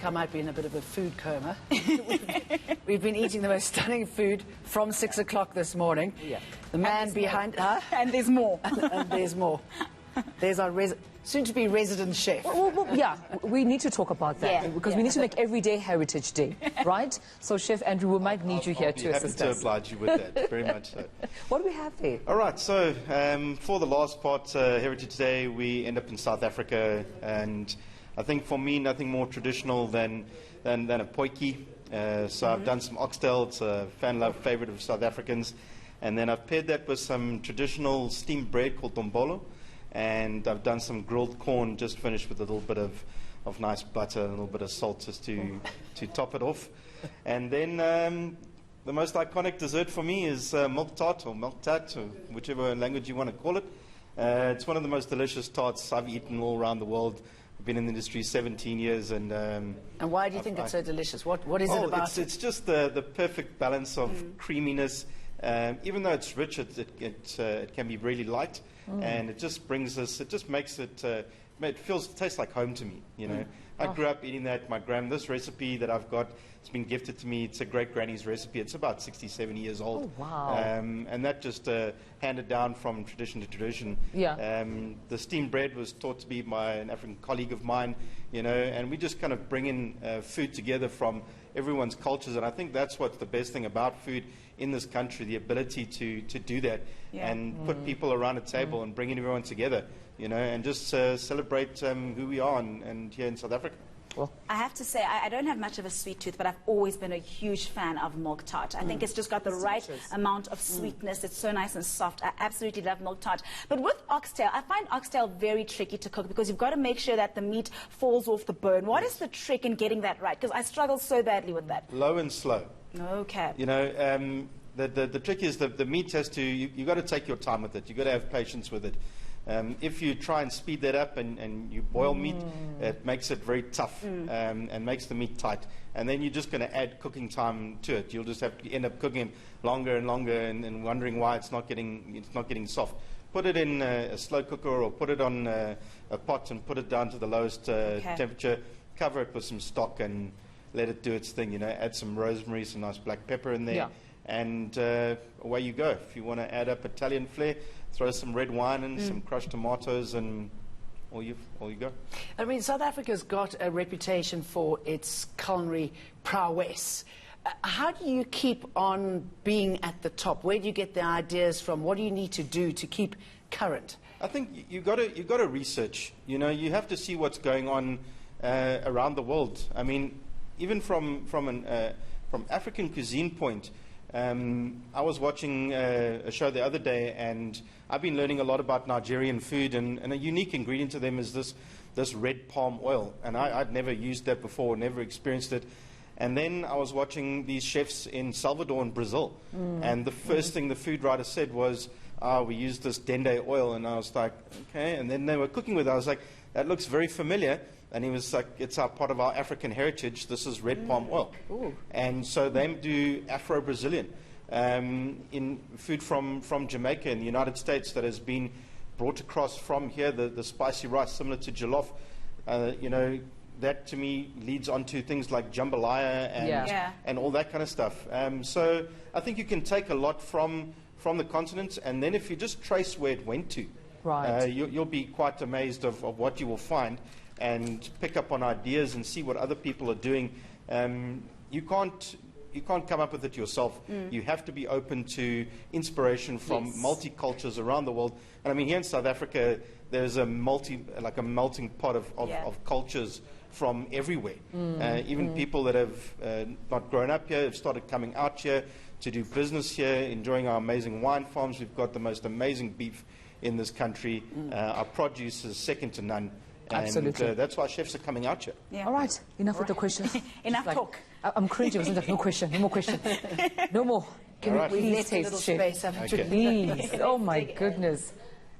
I might be in a bit of a food coma. We've been eating the most stunning food from 6 o'clock this morning. Yeah. The man behind... And there's more. And there's more. There's our soon-to-be resident chef. Well, yeah, we need to talk about that because we need to make every day Heritage Day, right? So, Chef Andrew, we might need you here to assist us. Happy to oblige you with that, very much so. What do we have there? All right, so for the last part, Heritage Day, we end up in South Africa, and I think for me, nothing more traditional than a potjie. So I've done some oxtail. It's a fan-loved favorite of South Africans. And then I've paired that with some traditional steamed bread called dombolo. And I've done some grilled corn, just finished with a little bit of nice butter and a little bit of salt just to top it off. And then the most iconic dessert for me is milk tart or milk tat, or whichever language you want to call it. It's one of the most delicious tarts I've eaten all around the world. I've been in the industry 17 yeyears. And why do you think it's so delicious? What is it about it? It's just the perfect balance of creaminess. Even though it's rich, it can be really light. And it just brings us, it just makes it, it tastes like home to me, you know. I grew up eating that. This recipe that I've got, it's been gifted to me. It's a great granny's recipe. It's about 60, 70 years old. Oh, wow. And that just handed down from tradition to tradition. Yeah. The steamed bread was taught to me by an African colleague of mine, you know, and we just kind of bring in food together from everyone's cultures. And I think that's what's the best thing about food in this country, the ability to do that and put people around a table and bringing everyone together, you know, and just celebrate who we are and here in South Africa. Well, I have to say, I don't have much of a sweet tooth, but I've always been a huge fan of milk tart. I think it's just got the right amount of sweetness. It's so nice and soft. I absolutely love milk tart. But with oxtail, I find oxtail very tricky to cook because you've got to make sure that the meat falls off the bone. What is the trick in getting that right? Because I struggle so badly with that. Low and slow. Okay. You know, the trick is the meat has to, you've got to take your time with it. You've got to have patience with it. If you try and speed that up and you boil meat, it makes it very tough and makes the meat tight. And then you're just going to add cooking time to it. You'll just have to end up cooking it longer and longer and wondering why it's not getting soft. Put it in a slow cooker or put it on a pot and put it down to the lowest temperature. Cover it with some stock and let it do its thing. You know, add some rosemary, some nice black pepper in there. Yeah. And away you go. If you want to add up Italian flair, throw some red wine and some crushed tomatoes, and all you go. I mean, South Africa's got a reputation for its culinary prowess. How do you keep on being at the top? Where do you get the ideas from? What do you need to do to keep current? I think you've got to research. You know, you have to see what's going on around the world. I mean, even from African cuisine point. I was watching a show the other day, and I've been learning a lot about Nigerian food, and a unique ingredient to them is this red palm oil, and I'd never used that before, never experienced it. And then I was watching these chefs in Salvador and Brazil, and the first thing the food writer said was, we use this dende oil, and I was like, okay, and then they were cooking with it. I was like, that looks very familiar. And he was like, it's part of our African heritage. This is red palm oil. Ooh. And so they do Afro-Brazilian in food from Jamaica in the United States that has been brought across from here, the spicy rice similar to jollof. You know, that to me leads on to things like jambalaya and all that kind of stuff. So I think you can take a lot from the continent, and then if you just trace where it went to, you'll be quite amazed of what you will find. And pick up on ideas and see what other people are doing. You can't come up with it yourself. You have to be open to inspiration from multicultures around the world. And I mean, here in South Africa, there's a melting pot of cultures from everywhere. Even people that have not grown up here have started coming out here to do business here, enjoying our amazing wine farms. We've got the most amazing beef in this country. Our produce is second to none. Absolutely. And that's why chefs are coming out here. Yeah. all right, enough with the questions. Enough talk. I'm cringing. No question. No more question. No more. Can we please taste, Chef? Please. Oh my goodness.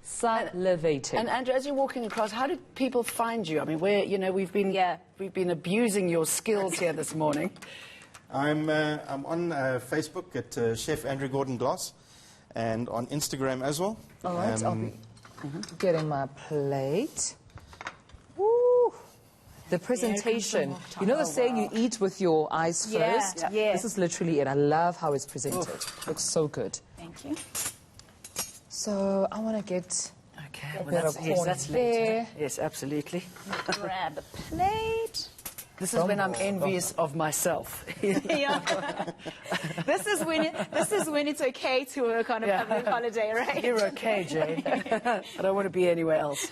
Salivating. And Andrew, as you're walking across, how do people find you? I mean, we've been abusing your skills here this morning. I'm on Facebook at Chef Andrew Gordon Glass, and on Instagram as well. All right, I'll be getting my plate. Woo. The presentation. You know the saying you eat with your eyes first? Yeah. This is literally it. I love how it's presented. Looks so good. Thank you. So I want to get Okay, a bit of corn that's there. Yes, absolutely. Grab a plate. This is when I'm envious of myself. Yeah. This is when it's okay to work on a public holiday, right? You're okay, Jane. I don't want to be anywhere else.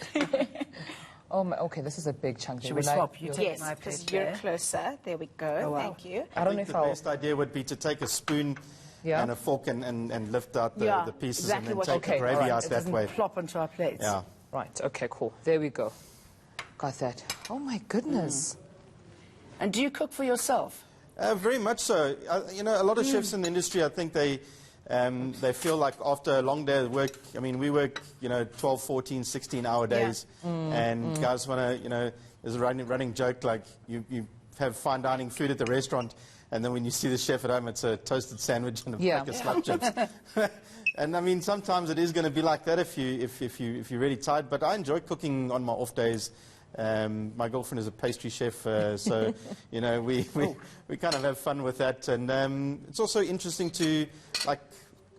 Oh my, okay, this is a big chunk. Should we swap? You take Yes, my because plate you're there. closer. There we go. Oh, wow. Thank you. I don't know if the best idea would be to take a spoon and a fork and lift out the pieces exactly and then take the gravy out It that doesn't way. plop onto our plates. Yeah. Right, okay, cool. There we go. Got that. Oh my goodness. And do you cook for yourself? Very much so. You know, a lot of chefs in the industry, I think they feel like after a long day of work, I mean, we work, 12, 14, 16-hour days, and guys want to, there's a running joke like you have fine dining food at the restaurant, and then when you see the chef at home, it's a toasted sandwich and a pack of slap chips. And I mean, sometimes it is going to be like that if you're really tired. But I enjoy cooking on my off days. My girlfriend is a pastry chef, so we kind of have fun with that. And it's also interesting to, like,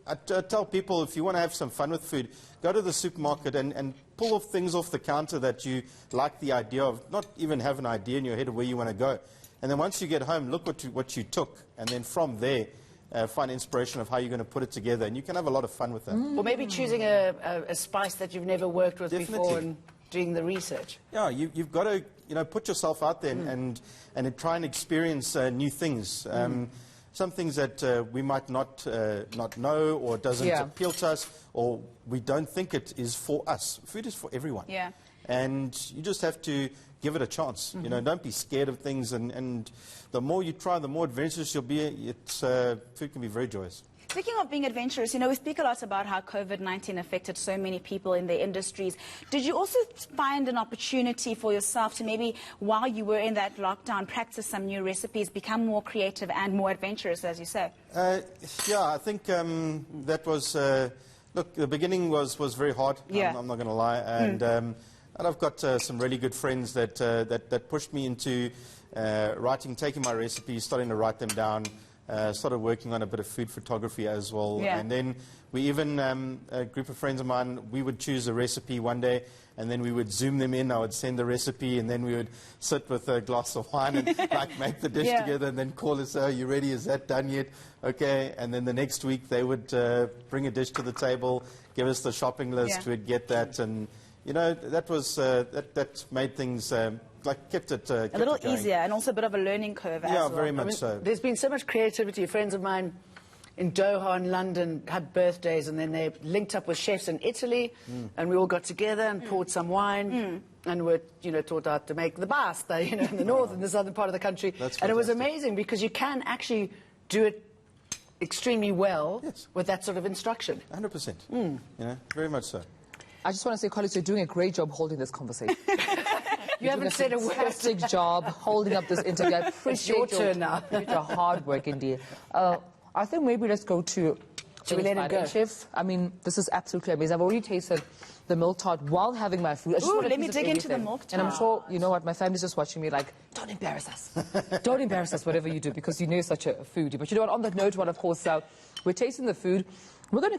I tell people, if you want to have some fun with food, go to the supermarket and pull off things off the counter that you like the idea of. Not even have an idea in your head of where you want to go. And then once you get home, look what you took, and then from there, find inspiration of how you're going to put it together, and you can have a lot of fun with that. Or maybe choosing a spice that you've never worked with before and doing the research. Yeah, you've got to put yourself out there and try and experience new things. Some things that we might not know or doesn't appeal to us, or we don't think it is for us. Food is for everyone. Yeah. And you just have to give it a chance. Don't be scared of things. And the more you try, the more adventurous you'll be. Food can be very joyous. Speaking of being adventurous, we speak a lot about how COVID-19 affected so many people in their industries. Did you also find an opportunity for yourself to maybe, while you were in that lockdown, practice some new recipes, become more creative and more adventurous, as you say? Yeah, I think that was... look, the beginning was very hard. Yeah. I'm not going to lie. And I've got some really good friends that pushed me into taking my recipes, starting to write them down. Started working on a bit of food photography as well. Yeah. And then we even, a group of friends of mine, we would choose a recipe one day, and then we would Zoom them in. I would send the recipe, and then we would sit with a glass of wine and make the dish together, and then call us, "Are you ready? Is that done yet?" Okay. And then the next week they would bring a dish to the table, give us the shopping list, we'd get that, and that was that made things kept it a little easier, and also a bit of a learning curve as well. Yeah, very much so. There's been so much creativity. Friends of mine in Doha and London had birthdays, and then they linked up with chefs in Italy, and we all got together and poured some wine, and were taught how to make the pasta, in the north and the southern part of the country. And it was amazing because you can actually do it extremely well with that sort of instruction. 100%. Very much so. I just want to say, colleagues, you're doing a great job holding this conversation. You haven't said a word. Fantastic job holding up this interview. I appreciate your turn now. Your hard work, indeed. I think maybe let's go to... Should we let him go? Chef, I mean, this is absolutely amazing. I've already tasted the milk tart while having my food. Let me dig into the milk tart. And I'm sure, you know what, my family's just watching me like, don't embarrass us. Don't embarrass us, whatever you do, because you know you're such a foodie. But you know what, on that note, of course, we're tasting the food. We're going to